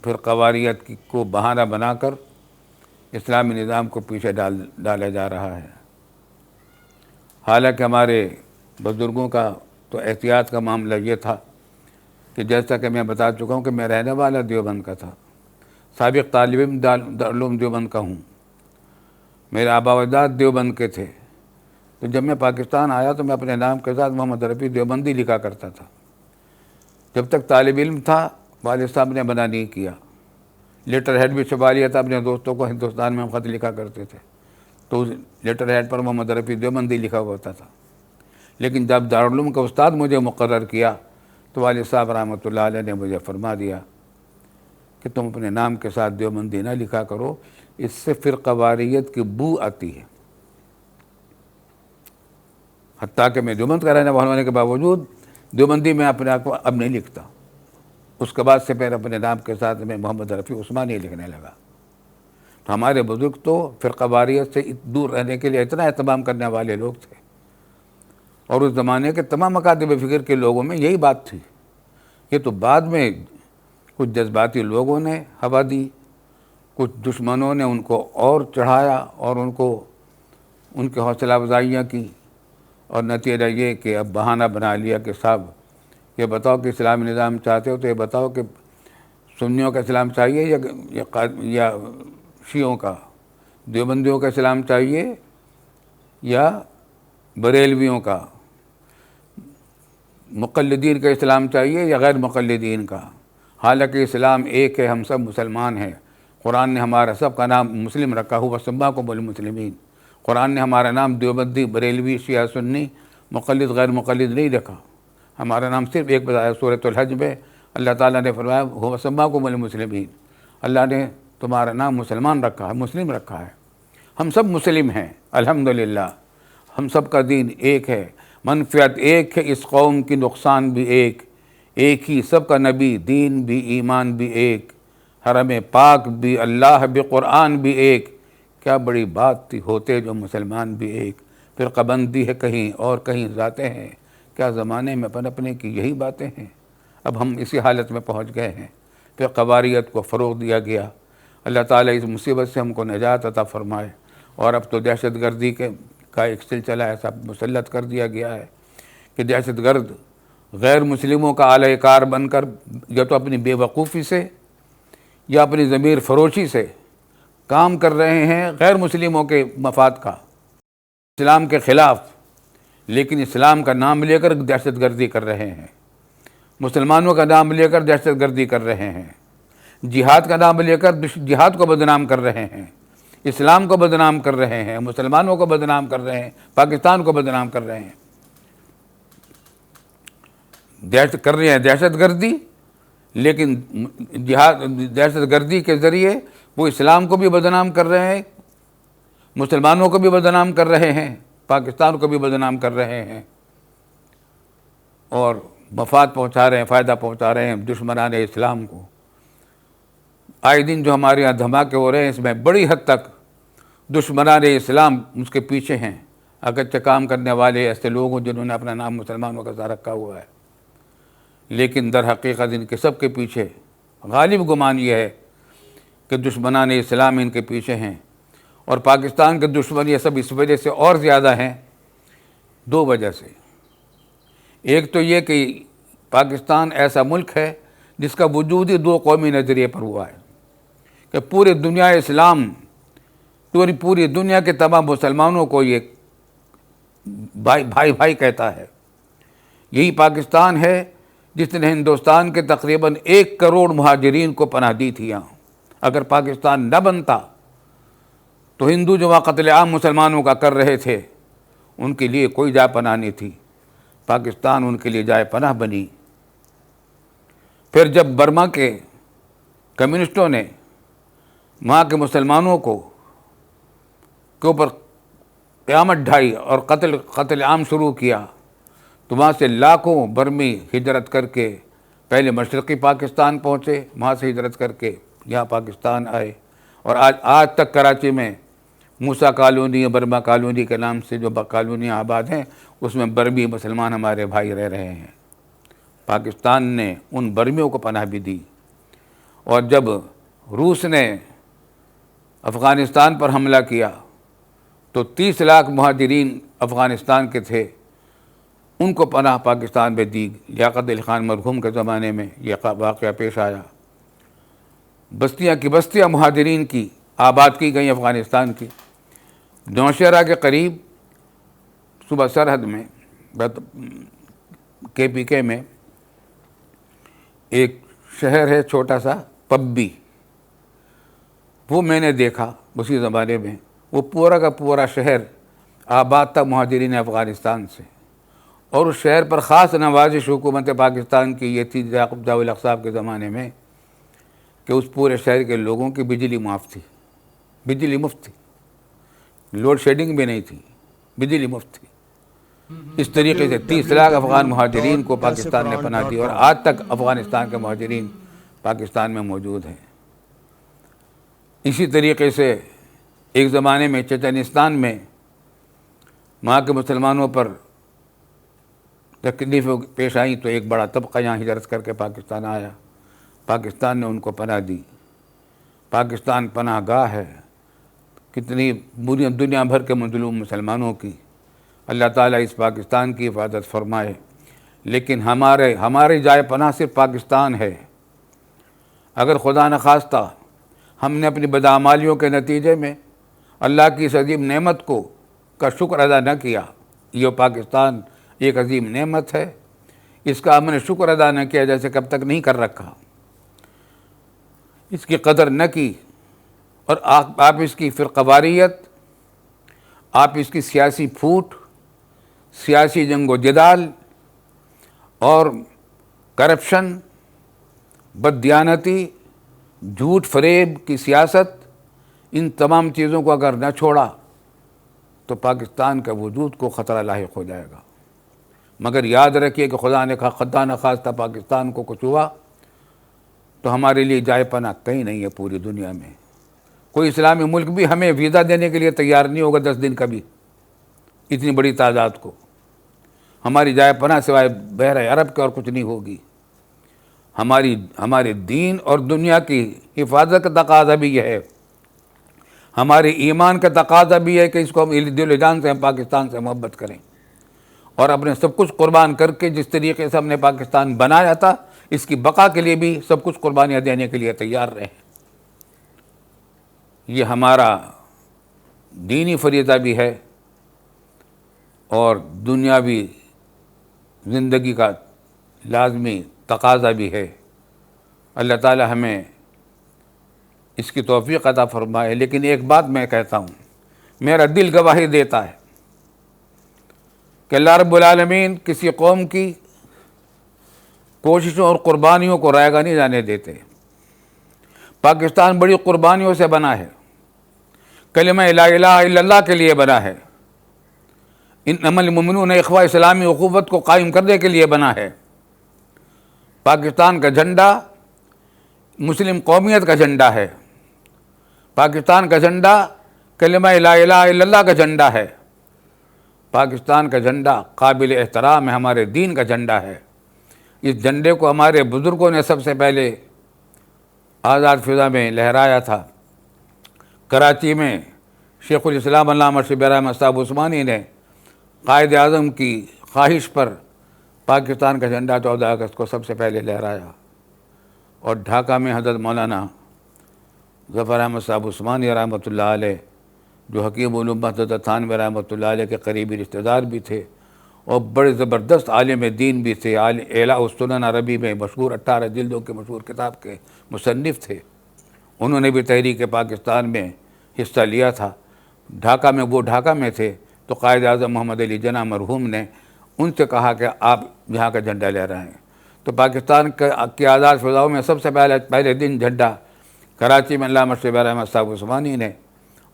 Speaker 2: پھر قواریت کو بہانہ بنا کر اسلامی نظام کو پیچھے ڈالا جا رہا ہے۔ حالانکہ ہمارے بزرگوں کا تو احتیاط کا معاملہ یہ تھا کہ جیسا کہ میں بتا چکا ہوں کہ میں رہنے والا دیوبند کا تھا، سابق طالب علم دارالعلوم دیوبند کا ہوں، میرے آبا و اجداد دیوبند کے تھے، تو جب میں پاکستان آیا تو میں اپنے نام کے ساتھ محمد رفیع دیوبندی لکھا کرتا تھا۔ جب تک طالب علم تھا والد صاحب نے منع نہیں کیا، لیٹر ہیڈ بھی چھپا لیا تھا، اپنے دوستوں کو ہندوستان میں ہم خط لکھا کرتے تھے تو اس لیٹر ہیڈ پر محمد رفیع دیوبندی لکھا ہوتا تھا۔ لیکن جب دارالعلوم کا استاد مجھے مقرر کیا تو والد صاحب رحمۃ اللہ علیہ نے مجھے فرما دیا کہ تم اپنے نام کے ساتھ دیوبندی نہ لکھا کرو، اس سے فرقہ واریت کی بو آتی ہے۔ حتیٰ کہ میں دیوبند کا رہنے والا ہونے کے باوجود دیوبندی میں اپنے آپ کو اب نہیں لکھتا۔ اس کے بعد سے پھر اپنے نام کے ساتھ میں محمد رفیع عثمانی لکھنے لگا۔ تو ہمارے بزرگ تو فرقہ واریت سے دور رہنے کے لیے اتنا اہتمام کرنے والے لوگ تھے، اور اس زمانے کے تمام مکاتب فکر کے لوگوں میں یہی بات تھی۔ یہ تو بعد میں کچھ جذباتی لوگوں نے ہوا دی، کچھ دشمنوں نے ان کو اور چڑھایا اور ان کے حوصلہ افزائیاں کی، اور نتیجہ یہ کہ اب بہانہ بنا لیا کہ صاحب یہ بتاؤ کہ اسلامی نظام چاہتے ہو تو یہ بتاؤ کہ سنیوں کا اسلام چاہیے یا شیعوں کا، دیوبندیوں کا اسلام چاہیے یا بریلویوں کا، مقلدین کا اسلام چاہیے یا غیر مقلدین کا۔ حالانکہ اسلام ایک ہے، ہم سب مسلمان ہیں۔ قرآن نے ہمارا سب کا نام مسلم رکھا ہوا، سماکم المسلمین۔ قرآن نے ہمارا نام دیوبندی، بریلوی، شیعہ، سنی، مقلد، غیر مقلد نہیں رکھا۔ ہمارا نام صرف ایک بتایا سورۃ الحج میں، اللہ تعالیٰ نے فرمایا هو سماکم المسلمین، اللہ نے تمہارا نام مسلمان رکھا ہے، مسلم رکھا ہے۔ ہم سب مسلم ہیں الحمدللہ، ہم سب کا دین ایک ہے، منفعت ایک ہے، اس قوم کی نقصان بھی ایک ہی، سب کا نبی، دین بھی، ایمان بھی ایک، حرم پاک بھی، اللہ بھی، قرآن بھی ایک۔ کیا بڑی بات تھی، ہوتے جو مسلمان بھی ایک، فرقہ بندی ہے کہیں اور کہیں ذاتیں ہیں، کیا زمانے میں پنپنے کی یہی باتیں ہیں۔ اب ہم اسی حالت میں پہنچ گئے ہیں. پھر قواریت کو فروغ دیا گیا. اللہ تعالیٰ اس مصیبت سے ہم کو نجات عطا فرمائے. اور اب تو دہشت گردی کا ایک سلسلہ ایسا مسلط کر دیا گیا ہے کہ دہشت گرد غیر مسلموں کا اعلی کار بن کر یا تو اپنی بے وقوفی سے یا اپنی ضمیر فروشی سے کام کر رہے ہیں غیر مسلموں کے مفاد کا، اسلام کے خلاف، لیکن اسلام کا نام لے کر دہشت گردی کر رہے ہیں، مسلمانوں کا نام لے کر دہشت گردی کر رہے ہیں، جہاد کا نام لے کر جہاد کو بدنام کر رہے ہیں، اسلام کو بدنام کر رہے ہیں، مسلمانوں کو بدنام کر رہے ہیں، پاکستان کو بدنام کر رہے ہیں. کر رہے ہیں دہشت گردی، لیکن دہشت گردی کے ذریعے وہ اسلام کو بھی بدنام کر رہے ہیں، مسلمانوں کو بھی بدنام کر رہے ہیں، پاکستان کو بھی بدنام کر رہے ہیں، اور مفاد پہنچا رہے ہیں، فائدہ پہنچا رہے ہیں دشمنان اسلام کو. آئے دن جو ہمارے یہاں دھماکے ہو رہے ہیں، اس میں بڑی حد تک دشمنان اسلام اس کے پیچھے ہیں. اگرچہ کام کرنے والے ایسے لوگ ہیں جنہوں نے اپنا نام مسلمانوں کا رکھا ہوا ہے، لیکن در حقیقت ان کے سب کے پیچھے غالب گمان یہ ہے کہ دشمنان اسلام ان کے پیچھے ہیں. اور پاکستان کے دشمن یہ سب اس وجہ سے اور زیادہ ہیں، دو وجہ سے. ایک تو یہ کہ پاکستان ایسا ملک ہے جس کا وجود ہی دو قومی نظریے پر ہوا ہے کہ پوری دنیا اسلام، پوری دنیا کے تمام مسلمانوں کو یہ بھائی کہتا ہے. یہی پاکستان ہے جس نے ہندوستان کے تقریباً 1 کروڑ مہاجرین کو پناہ دی تھی یہاں. اگر پاکستان نہ بنتا تو ہندو جو وہاں قتل عام مسلمانوں کا کر رہے تھے ان کے لیے کوئی جائے پناہ نہیں تھی. پاکستان ان کے لیے جائے پناہ بنی. پھر جب برما کے کمیونسٹوں نے وہاں کے مسلمانوں کے اوپر قیامت ڈھائی اور قتل عام شروع کیا تو وہاں سے لاکھوں برمی ہجرت کر کے پہلے مشرقی پاکستان پہنچے، وہاں سے ہجرت کر کے یہاں پاکستان آئے. اور آج تک کراچی میں موسیٰ کالونی، برما کالونی کے نام سے جو کالونیاں آباد ہیں اس میں برمی مسلمان ہمارے بھائی رہ رہے ہیں. پاکستان نے ان برمیوں کو پناہ بھی دی. اور جب روس نے افغانستان پر حملہ کیا تو 30 لاکھ مہاجرین افغانستان کے تھے، ان کو پناہ پاکستان میں دی. لیاقت علی خان مرحوم کے زمانے میں یہ واقعہ پیش آیا. بستیاں کی بستیاں مہاجرین کی آباد کی گئیں افغانستان کی. نوشہرہ کے قریب صوبہ سرحد میں KPK میں ایک شہر ہے چھوٹا سا پبی، وہ میں نے دیکھا اسی زمانے میں. وہ پورا کا پورا شہر آباد تھا مہاجرین افغانستان سے. اور اس شہر پر خاص نوازش حکومت پاکستان کی یہ تھی ضیاء الحق صاحب کے زمانے میں کہ اس پورے شہر کے لوگوں کی بجلی معاف تھی، بجلی مفت تھی، لوڈ شیڈنگ بھی نہیں تھی، بجلی مفت تھی. اس طریقے سے 30 لاکھ افغان مہاجرین کو پاکستان نے پناہ دی. اور آج تک افغانستان کے مہاجرین پاکستان میں موجود ہیں. اسی طریقے سے ایک زمانے میں چچنستان میں وہاں کے مسلمانوں پر تکلیفیں پیش آئیں تو ایک بڑا طبقہ یہاں ہجرت کر کے پاکستان آیا. پاکستان نے ان کو پناہ دی. پاکستان پناہ گاہ ہے کتنی دنیا بھر کے مظلوم مسلمانوں کی. اللہ تعالیٰ اس پاکستان کی حفاظت فرمائے. لیکن ہماری جائے پناہ صرف پاکستان ہے. اگر خدا نخواستہ ہم نے اپنی بدعمالیوں کے نتیجے میں اللہ کی اس عظیم نعمت کا شکر ادا نہ کیا، یہ پاکستان ایک عظیم نعمت ہے، اس کا ہم نے شکر ادا نہ کیا، جیسے کب تک نہیں کر رکھا، اس کی قدر نہ کی، اور آپ اس کی فرقواریت، آپ اس کی سیاسی پھوٹ، سیاسی جنگ و جدال اور کرپشن، بددیانتی، جھوٹ فریب کی سیاست، ان تمام چیزوں کو اگر نہ چھوڑا تو پاکستان کے وجود کو خطرہ لاحق ہو جائے گا. مگر یاد رکھیے کہ خدا نہ خواستہ پاکستان کو کچھ ہوا تو ہمارے لیے جائے پناہ کہیں نہیں ہے پوری دنیا میں. کوئی اسلامی ملک بھی ہمیں ویزا دینے کے لیے تیار نہیں ہوگا 10 دن کا بھی، اتنی بڑی تعداد کو. ہماری جائے پناہ سوائے بحر عرب کے اور کچھ نہیں ہوگی. ہمارے دین اور دنیا کی حفاظت کا تقاضا بھی یہ ہے، ہمارے ایمان کا تقاضا بھی ہے کہ اس کو ہم دل و جان سے ہم پاکستان سے محبت کریں اور اپنے سب کچھ قربان کر کے جس طریقے سے ہم نے پاکستان بنایا تھا اس کی بقا کے لیے بھی سب کچھ قربانیاں دینے کے لیے تیار رہیں۔ یہ ہمارا دینی فریضہ بھی ہے اور دنیاوی زندگی کا لازمی تقاضا بھی ہے۔ اللہ تعالی ہمیں اس کی توفیق عطا فرمائے۔ لیکن ایک بات میں کہتا ہوں، میرا دل گواہی دیتا ہے کہ اللہ رب العالمین کسی قوم کی کوششوں اور قربانیوں کو رائیگاں نہیں جانے دیتے۔ پاکستان بڑی قربانیوں سے بنا ہے، کلمہ لا الہ الا اللہ کے لیے بنا ہے، انما المؤمنون اخوہ، اسلامی اخوت کو قائم کرنے کے لیے بنا ہے۔ پاکستان کا جھنڈا مسلم قومیت کا جھنڈا ہے، پاکستان کا جھنڈا کلمہ لا الہ الا اللہ کا جھنڈا ہے، پاکستان کا جھنڈا قابل احترام ہے، ہمارے دین کا جھنڈا ہے۔ اس جھنڈے کو ہمارے بزرگوں نے سب سے پہلے آزاد فضا میں لہرایا تھا۔ کراچی میں شیخ الاسلام علامہ شبیر احمد صاحب عثمانی نے قائد اعظم کی خواہش پر پاکستان کا جھنڈا 14 اگست کو سب سے پہلے لہرایا، اور ڈھاکہ میں حضرت مولانا ظفر احمد صاحب عثمانی رحمۃ اللہ علیہ، جو حکیم علوم حضرت تھانوی رحمۃ اللہ علیہ کے قریبی رشتہ دار بھی تھے اور بڑے زبردست عالم دین بھی تھے، اعلاء السنن عربی میں مشہور 18 جلدوں کے مشہور کتاب کے مصنف تھے، انہوں نے بھی تحریک پاکستان میں حصہ لیا تھا۔ ڈھاکہ میں تھے تو قائد اعظم محمد علی جناح مرحوم نے ان سے کہا کہ آپ یہاں کا جھنڈا لے رہے ہیں، تو پاکستان کے آزاد فضاؤں میں سب سے پہلے دن جھنڈا کراچی میں علامہ شبیر احمد صاحب عثمانی نے،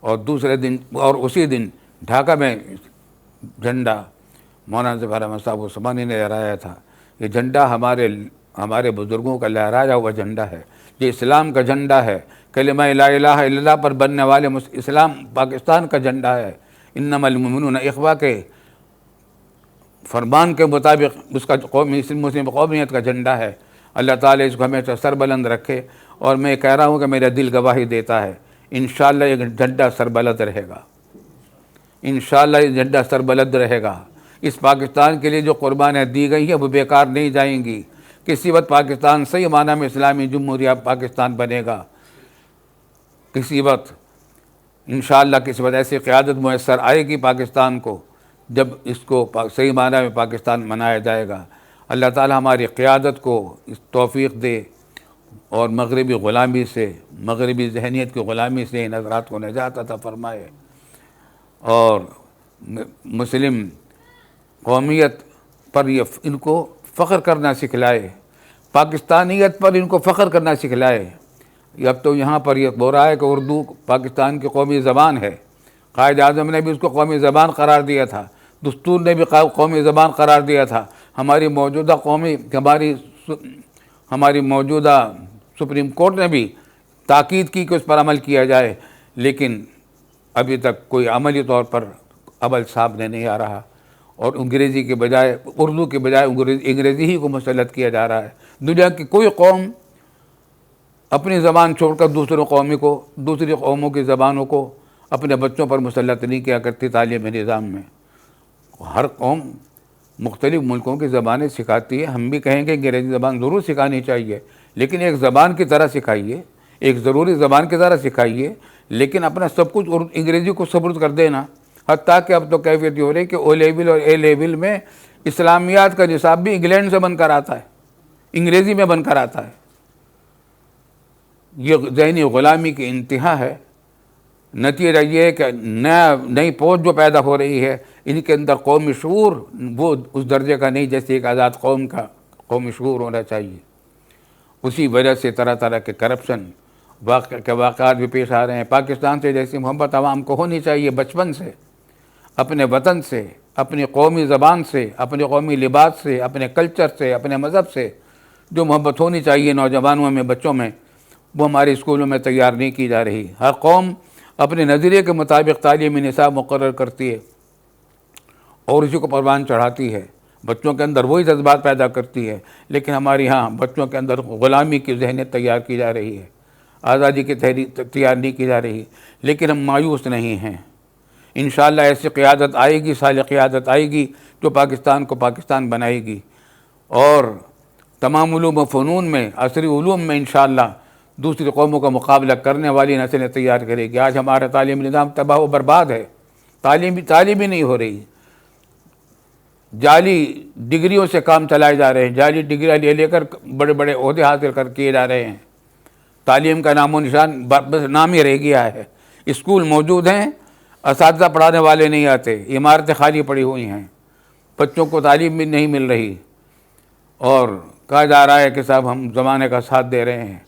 Speaker 2: اور اسی دن ڈھاکہ میں جھنڈا مولانا ظفر احمد صاحب عثمانی نے لہرایا تھا۔ یہ جھنڈا ہمارے بزرگوں کا لہرایا ہوا جھنڈا ہے، یہ اسلام کا جھنڈا ہے، کلمہ لا الہ الا اللہ پر بننے والے اسلام پاکستان کا جھنڈا ہے۔ انما المؤمنون اخوہ کے فرمان کے مطابق اس کا مسلم قومیت کا جھنڈا ہے۔ اللہ تعالیٰ اس کو ہمیشہ سربلند رکھے، اور میں کہہ رہا ہوں کہ میرا دل گواہی دیتا ہے انشاءاللہ یہ جھنڈا سربلند رہے گا، انشاءاللہ یہ جھنڈا سربلند رہے گا۔ اس پاکستان کے لیے جو قربانیاں دی گئی ہیں وہ بیکار نہیں جائیں گی۔ کسی وقت پاکستان صحیح معنی میں اسلامی جمہوریہ پاکستان بنے گا، کسی وقت انشاءاللہ کسی وقت ایسی قیادت میسر آئے گی پاکستان کو جب اس کو صحیح معنی میں پاکستان منایا جائے گا۔ اللہ تعالی ہماری قیادت کو اس توفیق دے اور مغربی غلامی سے، مغربی ذہنیت کی غلامی سے ان حضرات کو نجات عطا فرمائے، اور مسلم قومیت پر ان کو فخر کرنا سکھلائے، پاکستانیت پر ان کو فخر کرنا سکھلائے۔ اب تو یہاں پر یہ ہو رہا ہے کہ اردو پاکستان کی قومی زبان ہے، قائد اعظم نے بھی اس کو قومی زبان قرار دیا تھا، دستور نے بھی قومی زبان قرار دیا تھا، ہماری موجودہ سپریم کورٹ نے بھی تاکید کی کہ اس پر عمل کیا جائے، لیکن ابھی تک کوئی عملی طور پر عمل سامنے نہیں آ رہا، اور انگریزی کے بجائے، اردو کے بجائے انگریزی ہی کو مسلط کیا جا رہا ہے۔ دنیا کی کوئی قوم اپنی زبان چھوڑ کر دوسری قوموں کی زبانوں کو اپنے بچوں پر مسلط نہیں کیا کرتی تعلیم نظام میں۔ ہر قوم مختلف ملکوں کی زبانیں سکھاتی ہے، ہم بھی کہیں گے انگریزی زبان ضرور سکھانی چاہیے، لیکن ایک زبان کی طرح سکھائیے، ایک ضروری زبان کی طرح سکھائیے، لیکن اپنا سب کچھ انگریزی کو سپرد کر دینا۔ حتیٰ کہ اب تو کیفیت یہ ہو رہی ہے کہ او لیول اور اے لیول میں اسلامیات کا نصاب بھی انگلینڈ سے بن کر آتا ہے، انگریزی میں بن کر آتا ہے۔ یہ ذہنی غلامی کی انتہا ہے۔ نتیجہ یہ ہے کہ نئی فوج جو پیدا ہو رہی ہے، ان کے اندر قومی شعور وہ اس درجے کا نہیں جیسے ایک آزاد قوم کا قومی شعور ہونا چاہیے۔ اسی وجہ سے طرح طرح کے کرپشن کے واقعات بھی پیش آ رہے ہیں۔ پاکستان سے جیسی محبت عوام کو ہونی چاہیے بچپن سے، اپنے وطن سے، اپنی قومی زبان سے، اپنے قومی لباس سے، اپنے کلچر سے، اپنے مذہب سے جو محبت ہونی چاہیے نوجوانوں میں، بچوں میں، وہ ہمارے اسکولوں میں تیار نہیں کی جا رہی۔ ہر قوم اپنے نظریے کے مطابق تعلیمی نصاب مقرر کرتی ہے اور اسی کو پروان چڑھاتی ہے۔ بچوں کے اندر وہی جذبات پیدا کرتی ہے، لیکن ہمارے یہاں بچوں کے اندر غلامی کی ذہنیت تیار کی جا رہی ہے، آزادی کی تحریک تیار نہیں کی جا رہی، لیکن ہم مایوس نہیں ہیں۔ انشاءاللہ ایسی قیادت آئے گی، صالح قیادت آئے گی جو پاکستان کو پاکستان بنائے گی، اور تمام علوم و فنون میں، عصری علوم میں انشاءاللہ دوسری قوموں کا مقابلہ کرنے والی نسلیں تیار کرے گی۔ آج ہمارا تعلیمی نظام تباہ و برباد ہے، تعلیم ہی نہیں ہو رہی، جعلی ڈگریوں سے کام چلائے جا رہے ہیں، جعلی ڈگریاں لے کر بڑے بڑے عہدے حاصل کیے جا رہے ہیں، تعلیم کا نام و نشان بس نام ہی رہ گیا ہے۔ اسکول موجود ہیں، اساتذہ پڑھانے والے نہیں آتے، عمارتیں خالی پڑی ہوئی ہیں، بچوں کو تعلیم بھی نہیں مل رہی، اور کہا جا رہا ہے کہ صاحب ہم زمانے کا ساتھ دے رہے ہیں۔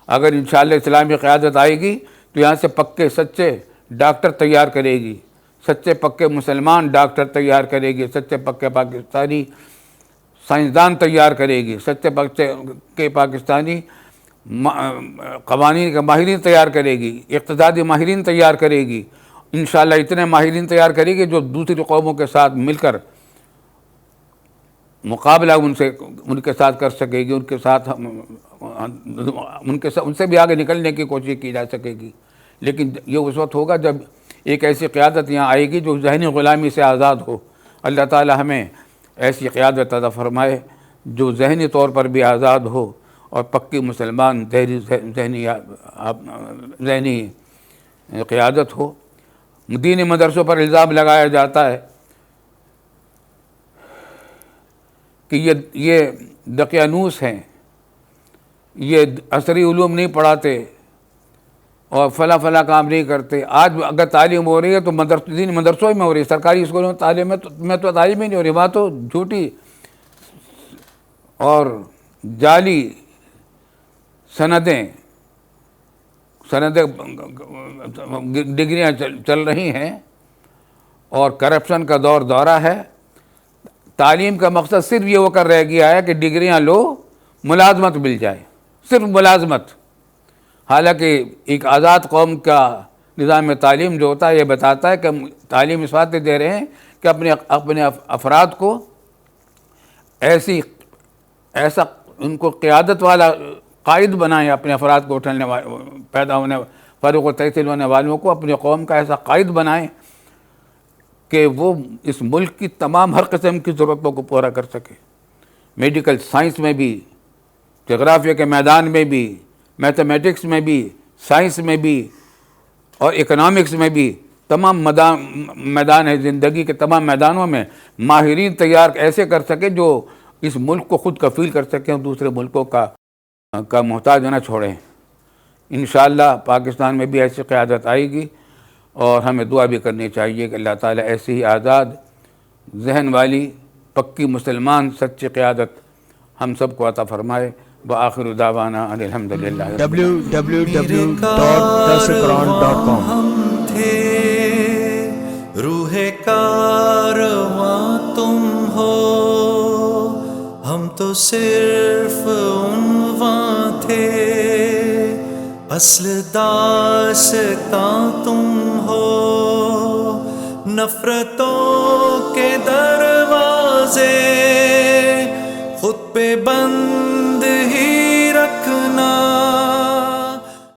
Speaker 2: اگر انشاءاللہ اسلامی قیادت آئے گی تو یہاں سے پکے سچے ڈاکٹر تیار کرے گی، سچے پکے مسلمان ڈاکٹر تیار کرے گی، سچے پکے پاکستانی سائنسدان تیار کرے گی، سچے پکے پاکستانی قوانین کے ماہرین تیار کرے گی، اقتصادی ماہرین تیار کرے گی، انشاءاللہ اتنے ماہرین تیار کرے گی جو دوسری قوموں کے ساتھ مل کر مقابلہ ان کے ساتھ کر سکے گی، ان سے بھی آگے نکلنے کی کوشش کی جا سکے گی۔ لیکن یہ اس وقت ہوگا جب ایک ایسی قیادت یہاں آئے گی جو ذہنی غلامی سے آزاد ہو۔ اللہ تعالی ہمیں ایسی قیادت عطا فرمائے جو ذہنی طور پر بھی آزاد ہو اور پکی مسلمان ذہنی قیادت ہو۔ دینی مدرسوں پر الزام لگایا جاتا ہے کہ یہ دقیانوس ہیں، یہ عصری علوم نہیں پڑھاتے اور فلاں کام نہیں کرتے۔ آج اگر تعلیم ہو رہی ہے تو دینی مدرسوں میں ہو رہی ہے، سرکاری اسکولوں میں تعلیم میں تو تعلیم ہی نہیں ہو رہی، وہاں تو جھوٹی اور جعلی سندیں ڈگریاں چل رہی ہیں، اور کرپشن کا دورہ ہے۔ تعلیم کا مقصد صرف یہ ہو کر رہ گیا ہے کہ ڈگریاں لو، ملازمت مل جائے، صرف ملازمت۔ حالانکہ ایک آزاد قوم کا نظام تعلیم جو ہوتا ہے یہ بتاتا ہے کہ ہم تعلیم اس بات سے دے رہے ہیں کہ اپنے افراد کو ایسا ان کو قیادت والا قائد بنائیں، اپنے افراد کو پیدا ہونے فروغ و تحصیل ہونے والوں کو اپنی قوم کا ایسا قائد بنائیں کہ وہ اس ملک کی تمام ہر قسم کی ضرورتوں کو پورا کر سکے، میڈیکل سائنس میں بھی، جغرافیہ کے میدان میں بھی، میتھمیٹکس میں بھی، سائنس میں بھی، اور اکنامکس میں بھی، تمام میدان ہے زندگی کے تمام میدانوں میں ماہرین تیار ایسے کر سکے جو اس ملک کو خود کفیل کر سکیں اور دوسرے ملکوں کا محتاج نہ چھوڑیں۔ انشاءاللہ پاکستان میں بھی ایسی قیادت آئے گی، اور ہمیں دعا بھی کرنی چاہیے کہ اللہ تعالیٰ ایسی ہی آزاد ذہن والی پکی مسلمان سچی قیادت ہم سب کو عطا فرمائے۔ وآخر دعوانا ان الحمدللہ۔
Speaker 3: www.darsulquran.com
Speaker 1: ہم تھے، روح کارواں تم ہو، ہم تو صرف عنواں تھے، اصل داستاں تم ہو، نفرتوں کے دروازے خود پہ بند